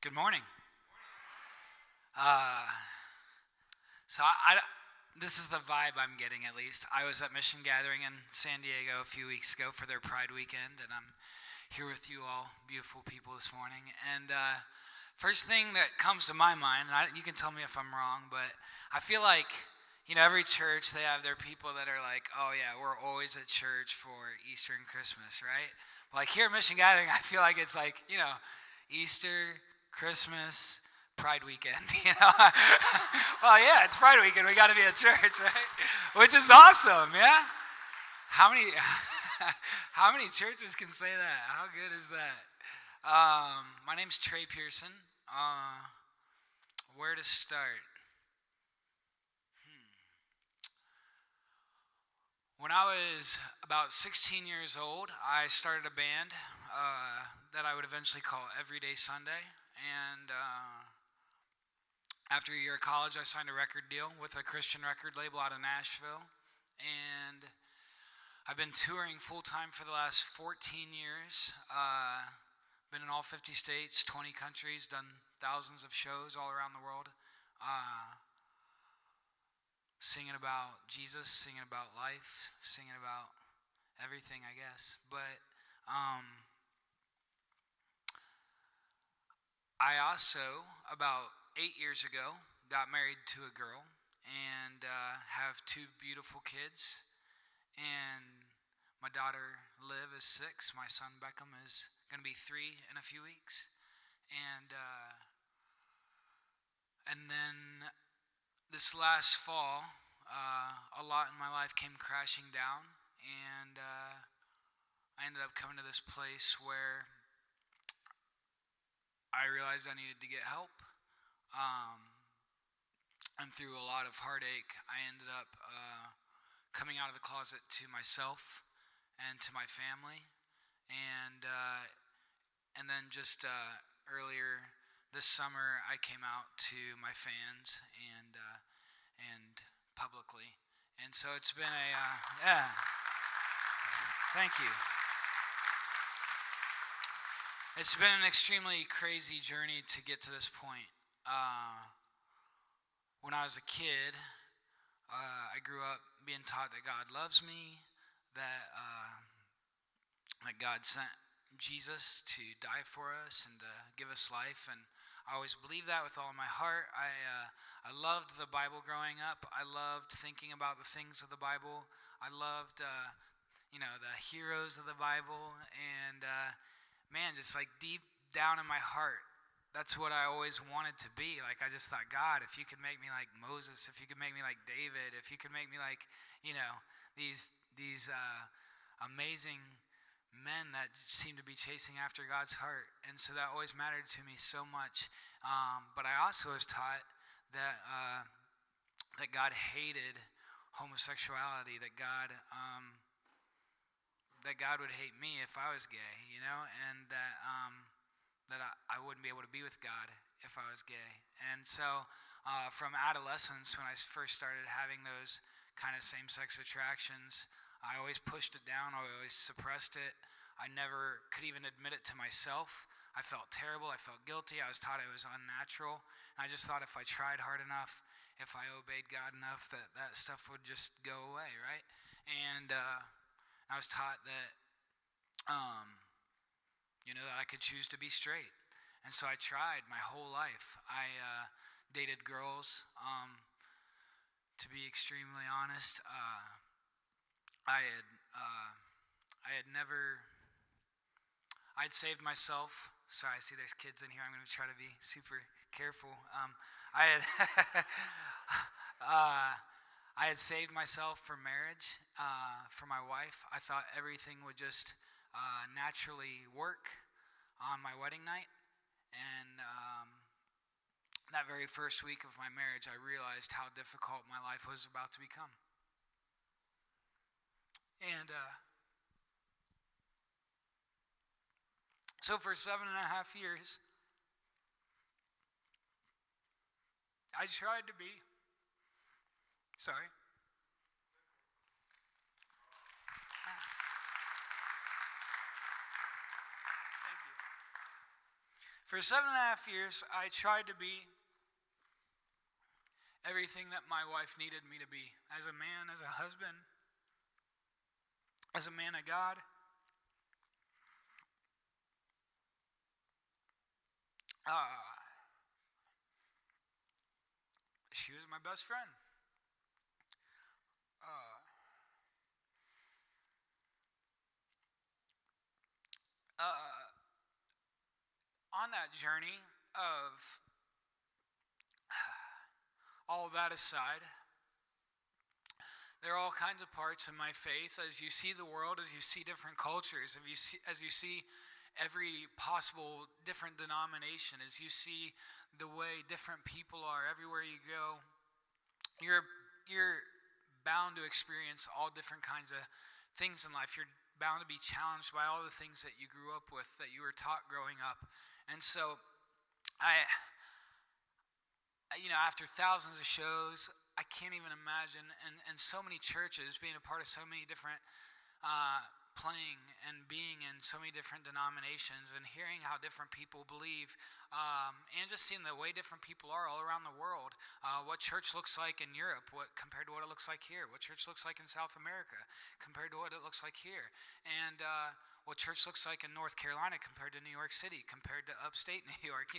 Good morning. Uh, so this is the vibe I'm getting at least. I was at Missiongathering in San Diego a few weeks ago for their Pride weekend, and I'm here with you all, beautiful people, this morning. And first thing that comes to my mind, and you can tell me if I'm wrong, but I feel like, every church, they have their people that are like, oh yeah, we're always at church for Easter and Christmas, right? Like here at Missiongathering, I feel like it's like, Easter, Christmas, Pride weekend, Well, yeah, it's Pride weekend. We got to be at church, right? Which is awesome, yeah. How many, how many churches can say that? How good is that? My name's Trey Pearson. Where to start? When I was about 16 years old, I started a band that I would eventually call Everyday Sunday, and after a year of college, I signed a record deal with a Christian record label out of Nashville. And I've been touring full time for the last 14 years. Been in all 50 states, 20 countries, done thousands of shows all around the world. Singing about Jesus, singing about life, singing about everything, I guess. But I also, about 8 years ago, got married to a girl and have two beautiful kids. And my daughter Liv is 6. My son Beckham is going to be 3 in a few weeks. And then this last fall, a lot in my life came crashing down, and I ended up coming to this place where I realized I needed to get help. And through a lot of heartache, I ended up coming out of the closet to myself and to my family. And then just earlier this summer, I came out to my fans and publicly. And so it's been yeah, thank you. It's been an extremely crazy journey to get to this point. When I was a kid, I grew up being taught that God loves me, that God sent Jesus to die for us and to give us life, and I always believed that with all my heart. I loved the Bible growing up. I loved thinking about the things of the Bible. I loved the heroes of the Bible, and man, just like deep down in my heart, that's what I always wanted to be. Like, I just thought, God, if you could make me like Moses, if you could make me like David, if you could make me like, these amazing men that seem to be chasing after God's heart. And so that always mattered to me so much. But I also was taught that that God hated homosexuality, that God would hate me if I was gay, and that I wouldn't be able to be with God if I was gay. And so from adolescence, when I first started having those kind of same-sex attractions, I always pushed it down. I always suppressed it. I never could even admit it to myself. I felt terrible. I felt guilty. I was taught it was unnatural. And I just thought if I tried hard enough, if I obeyed God enough, that stuff would just go away, right? And I was taught that, that I could choose to be straight. And so I tried my whole life. I dated girls. To be extremely honest, I'd saved myself. Sorry, I see there's kids in here. I'm going to try to be super careful. I had saved myself for marriage, for my wife. I thought everything would just naturally work on my wedding night. And that very first week of my marriage, I realized how difficult my life was about to become. And so for 7.5 years, I tried to be, sorry. For 7.5 years, I tried to be everything that my wife needed me to be, as a man, as a husband, as a man of God. She was my best friend. Uh, uh, on that journey of all of that aside, there are all kinds of parts in my faith as you see the world, as you see different cultures, as you see every possible different denomination, as you see the way different people are everywhere you go. You're bound to experience all different kinds of things in life. You're bound to be challenged by all the things that you grew up with, that you were taught growing up. And so after thousands of shows, I can't even imagine, and so many churches, being a part of so many different playing and being in so many different denominations, and hearing how different people believe, and just seeing the way different people are all around the world. What church looks like in Europe compared to what it looks like here. What church looks like in South America compared to what it looks like here. And what church looks like in North Carolina compared to New York City, compared to upstate New York.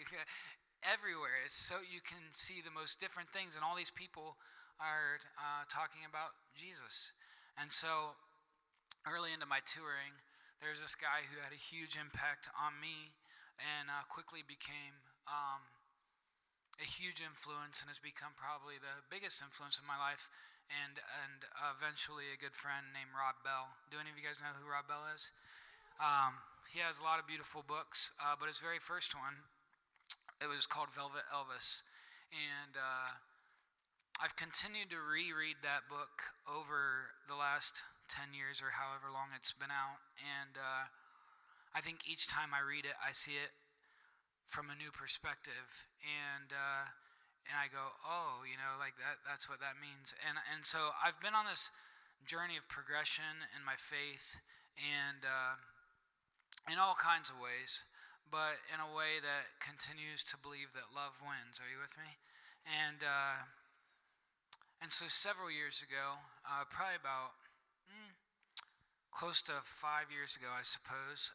Everywhere, so you can see the most different things, and all these people are talking about Jesus. And so early into my touring, there's this guy who had a huge impact on me, and quickly became a huge influence, and has become probably the biggest influence in my life, and eventually a good friend named Rob Bell. Do any of you guys know who Rob Bell is? He has a lot of beautiful books, but his very first one, it was called Velvet Elvis, and I've continued to reread that book over the last 10 years or however long it's been out, and I think each time I read it, I see it from a new perspective, and I go, oh, like that's what that means, and so I've been on this journey of progression in my faith, and in all kinds of ways, but in a way that continues to believe that love wins. Are you with me? And so several years ago, probably about close to 5 years ago, I suppose,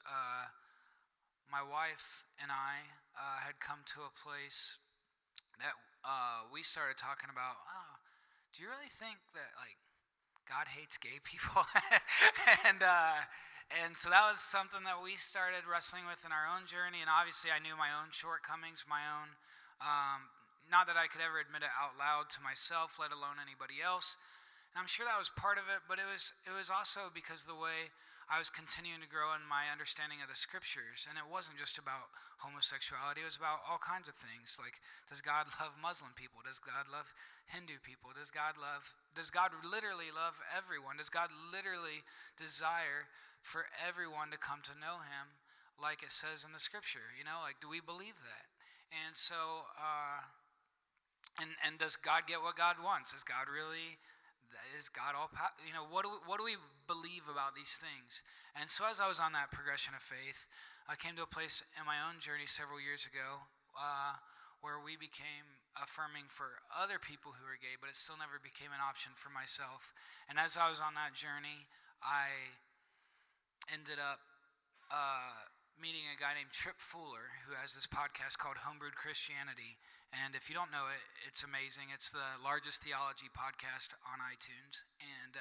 my wife and I had come to a place that we started talking about, do you really think that, like, God hates gay people? And so that was something that we started wrestling with in our own journey. And obviously I knew my own shortcomings, my own, not that I could ever admit it out loud to myself, let alone anybody else. And I'm sure that was part of it, but it was also because of the way I was continuing to grow in my understanding of the scriptures. And it wasn't just about homosexuality, it was about all kinds of things. Like, does God love Muslim people? Does God love Hindu people? Does God literally love everyone? Does God literally desire for everyone to come to know him like it says in the scripture? Like, do we believe that? And so, and does God get what God wants? Is God all, what do we believe about these things? And so as I was on that progression of faith, I came to a place in my own journey several years ago where we became affirming for other people who are gay, but it still never became an option for myself. And as I was on that journey, I ended up meeting a guy named Trip Fuller, who has this podcast called Homebrewed Christianity. And if you don't know it, it's amazing. It's the largest theology podcast on iTunes. And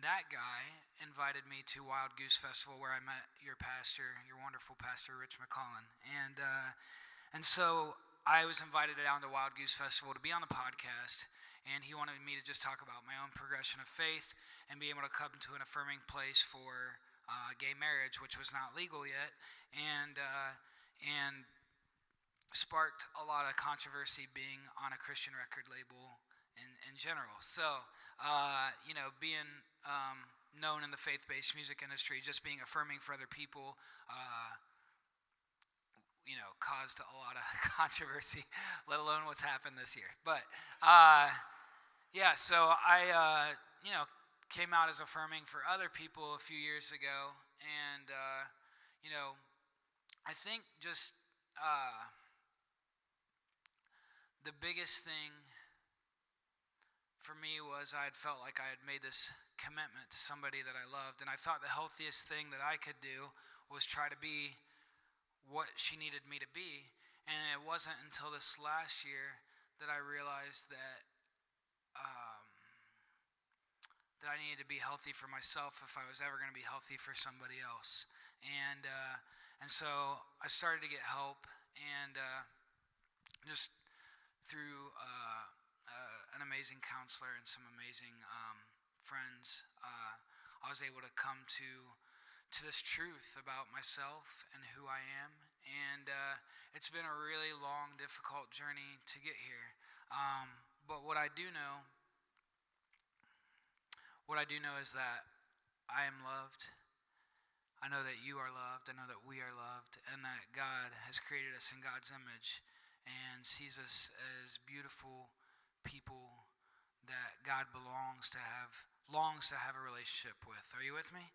that guy invited me to Wild Goose Festival, where I met your pastor, your wonderful pastor, Rich McCollin. And so I was invited down to Wild Goose Festival to be on the podcast, and he wanted me to just talk about my own progression of faith and be able to come to an affirming place for gay marriage, which was not legal yet, and sparked a lot of controversy being on a Christian record label in general. So, being known in the faith-based music industry, just being affirming for other people, caused a lot of controversy, let alone what's happened this year. But, so I, came out as affirming for other people a few years ago, and, I think just the biggest thing for me was I had felt like I had made this commitment to somebody that I loved, and I thought the healthiest thing that I could do was try to be what she needed me to be. And it wasn't until this last year that I realized um, that I needed to be healthy for myself if I was ever going to be healthy for somebody else. And so I started to get help, and just through an amazing counselor and some amazing friends, I was able to come to this truth about myself and who I am. And it's been a really long, difficult journey to get here. But what I do know is that I am loved. I know that you are loved. I know that we are loved, and that God has created us in God's image and sees us as beautiful people that God longs to have a relationship with. Are you with me?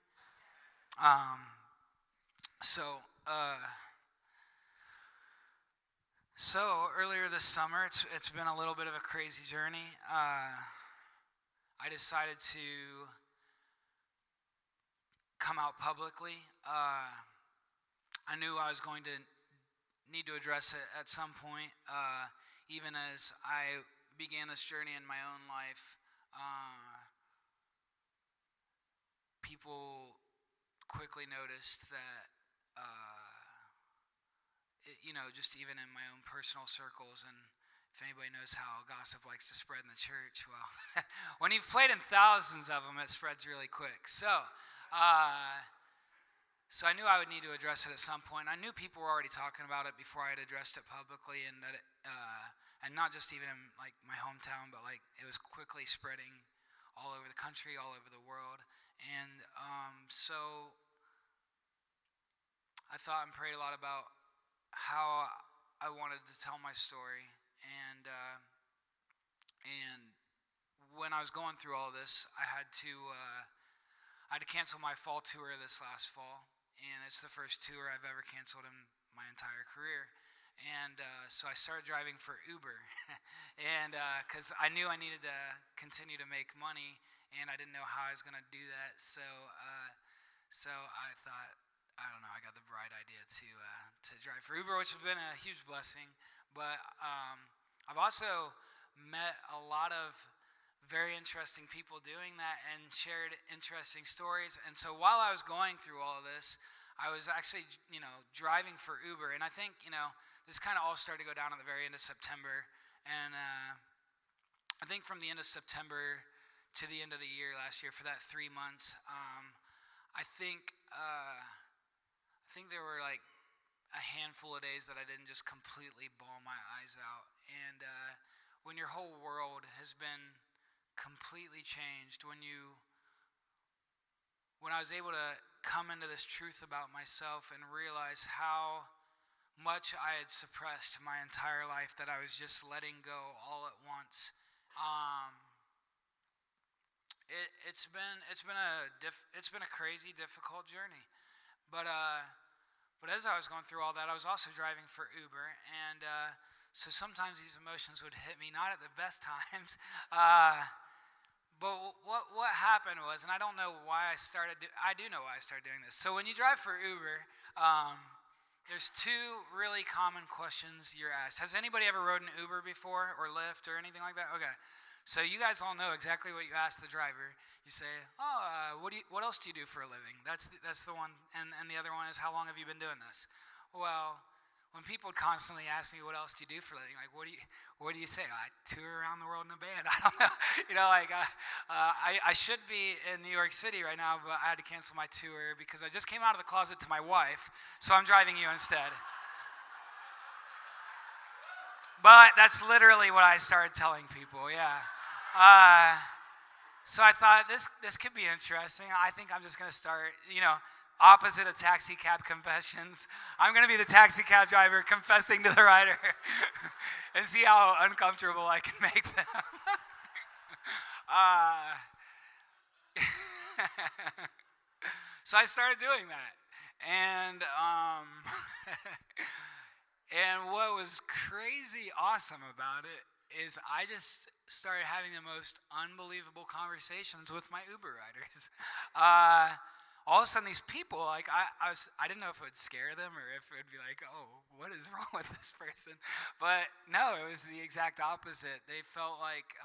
So earlier this summer, it's been a little bit of a crazy journey. I decided to come out publicly. I knew I was going to need to address it at some point. Even as I began this journey in my own life, people quickly noticed that, just even in my own personal circles, and if anybody knows how gossip likes to spread in the church, well, when you've played in thousands of them, it spreads really quick. So I knew I would need to address it at some point. I knew people were already talking about it before I had addressed it publicly, and that and not just even in like my hometown, but like it was quickly spreading all over the country, all over the world. And so I thought and prayed a lot about how I wanted to tell my story, and when I was going through all this, I had to cancel my fall tour this last fall, and it's the first tour I've ever canceled in my entire career. And so I started driving for Uber, and because I knew I needed to continue to make money, and I didn't know how I was going to do that. So I thought, I don't know, I got the bright idea to drive for Uber, which has been a huge blessing. But I've also met a lot of very interesting people doing that and shared interesting stories. And so while I was going through all of this, I was actually, driving for Uber. And I think, this kind of all started to go down at the very end of September. And I think from the end of September to the end of the year last year, for that 3 months, I think there were like a handful of days that I didn't just completely bawl my eyes out. And when your whole world has been completely changed, when I was able to come into this truth about myself and realize how much I had suppressed my entire life, that I was just letting go all at once. It's been a crazy, difficult journey, but as I was going through all that, I was also driving for Uber, and so sometimes these emotions would hit me, not at the best times. But what happened was, and I don't know why I do know why I started doing this. So when you drive for Uber, there's two really common questions you're asked. Has anybody ever rode an Uber before, or Lyft, or anything like that? Okay. So you guys all know exactly what you ask the driver. You say, what else do you do for a living? That's the one, and the other one is, how long have you been doing this? Well, when people would constantly ask me, what else do you do for a living? Like, what do you say? I tour around the world in a band. I don't know. I should be in New York City right now, but I had to cancel my tour because I just came out of the closet to my wife, so I'm driving you instead. But that's literally what I started telling people, yeah. So I thought, this could be interesting. I think I'm just going to start, opposite of taxi cab confessions. I'm going to be the taxi cab driver confessing to the rider and see how uncomfortable I can make them. So I started doing that. And And what was crazy awesome about it is I just started having the most unbelievable conversations with my Uber riders. Uh, all of a sudden, these people, like I didn't know if it would scare them or if it would be like, oh, what is wrong with this person? But no, it was the exact opposite. They felt like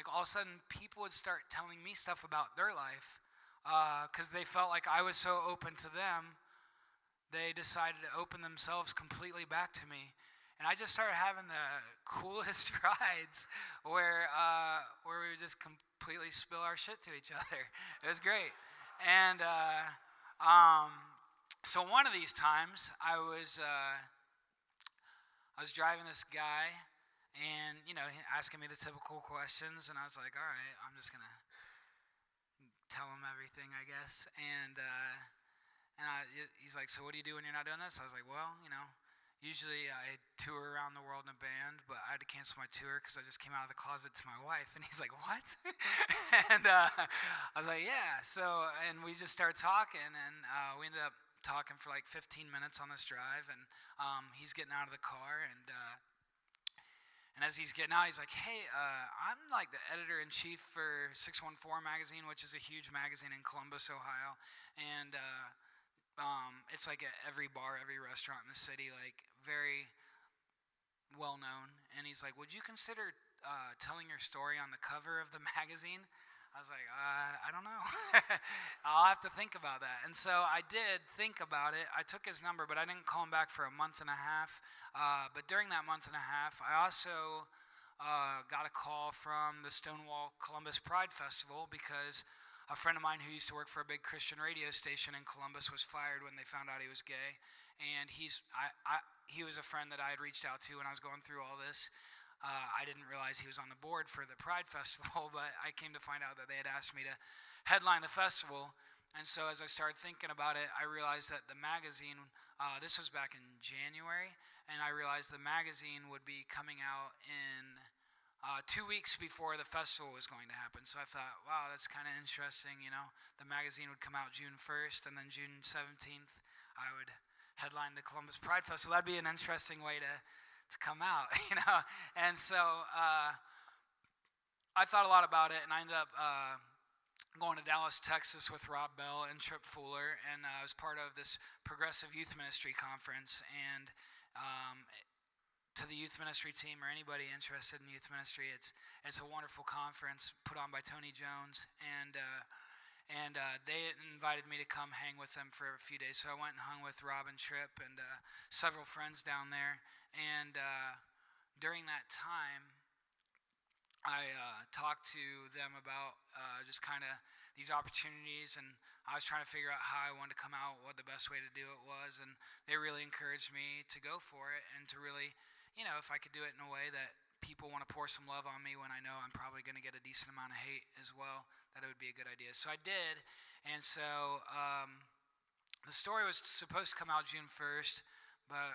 all of a sudden people would start telling me stuff about their life because they felt like I was so open to them. They decided to open themselves completely back to me, and I just started having the coolest rides where we would just completely spill our shit to each other. It was great, and so one of these times I was driving this guy, and asking me the typical questions, and I was like, all right, I'm just gonna tell him everything, I guess, and he's like, so what do you do when you're not doing this? I was like, well, usually I tour around the world in a band, but I had to cancel my tour because I just came out of the closet to my wife. And he's like, what? And I was like, yeah. So, and we just started talking, and we ended up talking for like 15 minutes on this drive. And he's getting out of the car, and as he's getting out, he's like, hey, I'm like the editor-in-chief for 614 magazine, which is a huge magazine in Columbus, Ohio. And it's like at every bar, every restaurant in the city, like very well known. And he's like, would you consider telling your story on the cover of the magazine? I was like, I don't know. I'll have to think about that. And so I did think about it. I took his number, but I didn't call him back for a month and a half. But during that month and a half, I also got a call from the Stonewall Columbus Pride Festival because a friend of mine who used to work for a big Christian radio station in Columbus was fired when they found out he was gay. And he was a friend that I had reached out to when I was going through all this. I didn't realize he was on the board for the Pride Festival, but I came to find out that they had asked me to headline the festival. And so as I started thinking about it, I realized that the magazine, this was back in January, and I realized the magazine would be coming out in 2 weeks before the festival was going to happen. So I thought, wow, that's kind of interesting. The magazine would come out June 1st, and then June 17th, I would headline the Columbus Pride Festival. That'd be an interesting way to come out, And so I thought a lot about it, and I ended up going to Dallas, Texas with Rob Bell and Trip Fuller, and I was part of this progressive youth ministry conference. And to the youth ministry team or anybody interested in youth ministry, it's a wonderful conference put on by Tony Jones, and they invited me to come hang with them for a few days. So I went and hung with Rob and Tripp and several friends down there. And during that time, I talked to them about just kind of these opportunities, and I was trying to figure out how I wanted to come out, what the best way to do it was, and they really encouraged me to go for it and to really, if I could do it in a way that people want to pour some love on me when I know I'm probably going to get a decent amount of hate as well, that it would be a good idea. So I did, and so the story was supposed to come out June 1st, but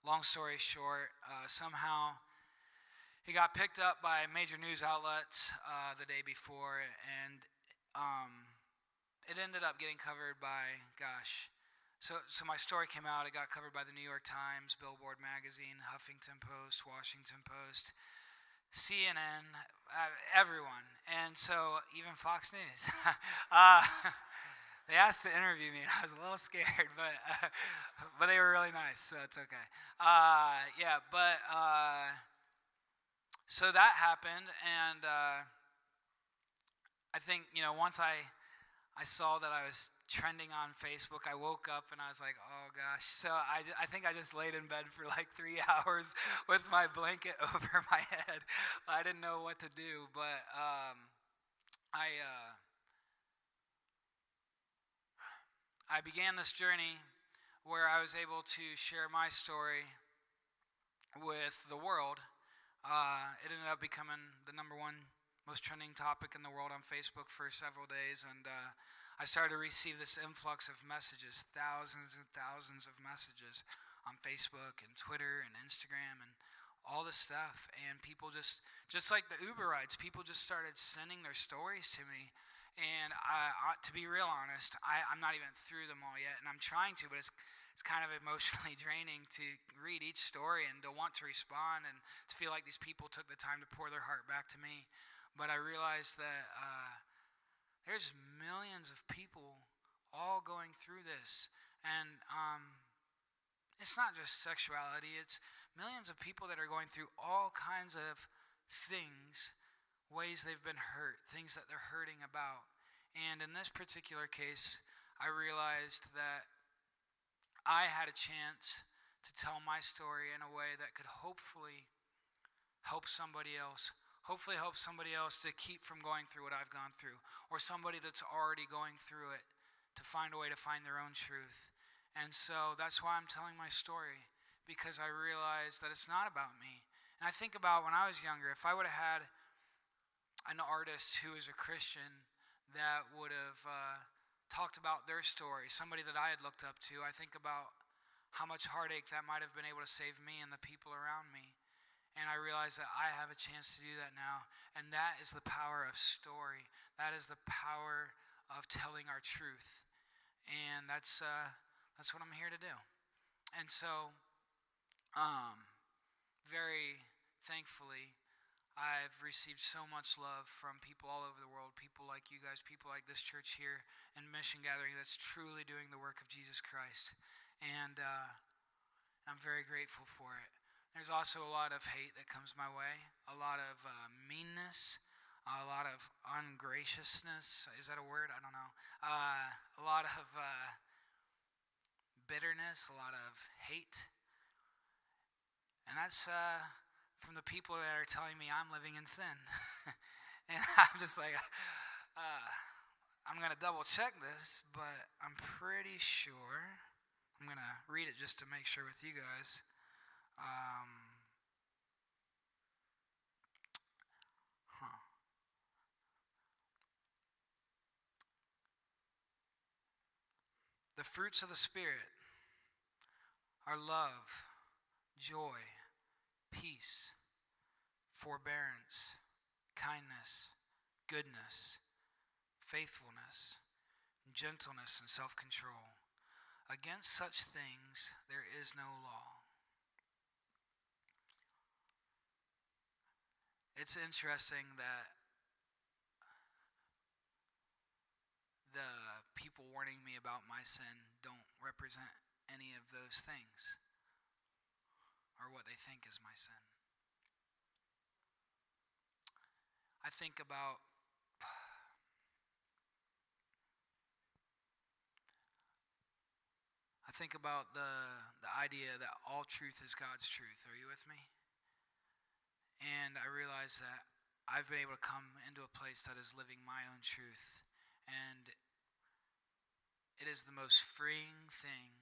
long story short, somehow he got picked up by major news outlets the day before, and it ended up getting covered by, so my story came out. It got covered by the New York Times, Billboard Magazine, Huffington Post, Washington Post, CNN, everyone. And so even Fox News. They asked to interview me, and I was a little scared, but they were really nice, so it's okay. So that happened, and I think, once I saw that I was trending on Facebook, I woke up and I was like, oh gosh. So I think I just laid in bed for like 3 hours with my blanket over my head. I didn't know what to do, but I began this journey where I was able to share my story with the world. It ended up becoming the #1 most trending topic in the world on Facebook for several days, and I started to receive this influx of messages, thousands and thousands of messages on Facebook and Twitter and Instagram and all this stuff. And people just like the Uber rides, people just started sending their stories to me. And to be real honest, I'm not even through them all yet, and I'm trying to, but it's it's kind of emotionally draining to read each story and to want to respond and to feel like these people took the time to pour their heart back to me. But I realized that there's millions of people all going through this. And it's not just sexuality, it's millions of people that are going through all kinds of things, ways they've been hurt, things that they're hurting about. And in this particular case, I realized that I had a chance to tell my story in a way that could hopefully help somebody else. Hopefully help somebody else to keep from going through what I've gone through, or somebody that's already going through it to find a way to find their own truth. And so that's why I'm telling my story, because I realize that it's not about me. And I think about when I was younger, if I would have had an artist who is a Christian that would have talked about their story, somebody that I had looked up to, I think about how much heartache that might have been able to save me and the people around me. And I realize that I have a chance to do that now. And that is the power of story. That is the power of telling our truth. And that's what I'm here to do. And so, very thankfully, I've received so much love from people all over the world, people like you guys, people like this church here and Missiongathering that's truly doing the work of Jesus Christ. And I'm very grateful for it. There's also a lot of hate that comes my way, a lot of meanness, a lot of ungraciousness. Is that a word? I don't know. A lot of bitterness, a lot of hate. And that's from the people that are telling me I'm living in sin. And I'm just like, I'm going to double check this, but I'm pretty sure. I'm going to read it just to make sure with you guys. The fruits of the Spirit are love, joy, peace, forbearance, kindness, goodness, faithfulness, gentleness, and self-control. Against such things there is no law. It's interesting that the people warning me about my sin don't represent any of those things or what they think is my sin. I think about the idea that all truth is God's truth. Are you with me? And I realize that I've been able to come into a place that is living my own truth. And it is the most freeing thing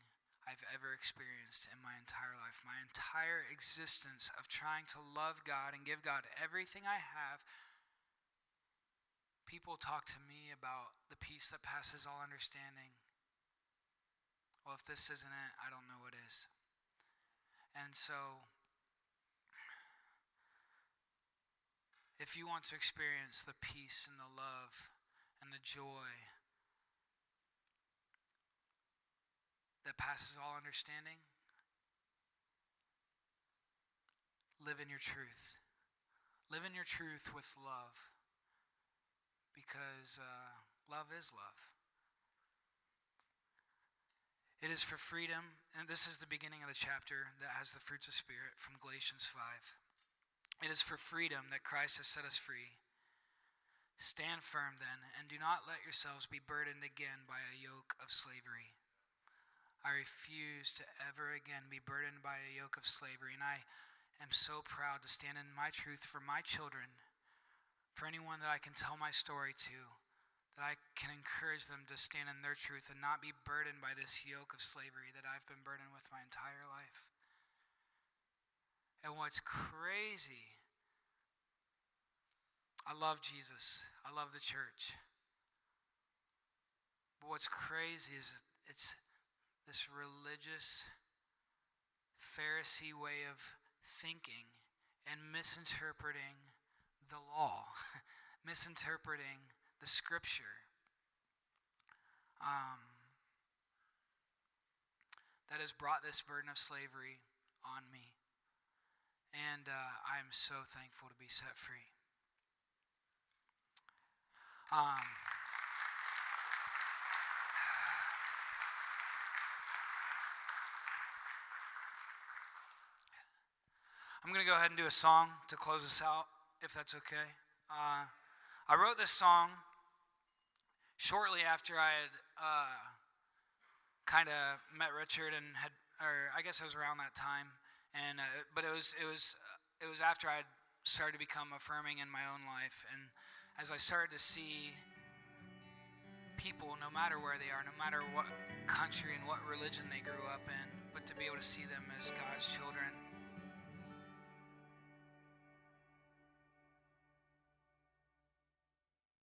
I've ever experienced in my entire life. My entire existence of trying to love God and give God everything I have. People talk to me about the peace that passes all understanding. Well, if this isn't it, I don't know what is. And so, if you want to experience the peace and the love and the joy that passes all understanding, live in your truth. Live in your truth with love, because love is love. It is for freedom, and this is the beginning of the chapter that has the fruits of Spirit from Galatians 5. It is for freedom that Christ has set us free. Stand firm then, and do not let yourselves be burdened again by a yoke of slavery. I refuse to ever again be burdened by a yoke of slavery, and I am so proud to stand in my truth for my children, for anyone that I can tell my story to, that I can encourage them to stand in their truth and not be burdened by this yoke of slavery that I've been burdened with my entire life. And what's crazy, I love Jesus. I love the church. But what's crazy is it's this religious Pharisee way of thinking and misinterpreting the law, misinterpreting the scripture. that has brought this burden of slavery on me. And I'm so thankful to be set free. I'm going to go ahead and do a song to close us out, if that's okay. I wrote this song shortly after I had kind of met Richard and I guess it was around that time. And but it was after I had started to become affirming in my own life, and as I started to see people, no matter where they are, no matter what country and what religion they grew up in, but to be able to see them as God's children.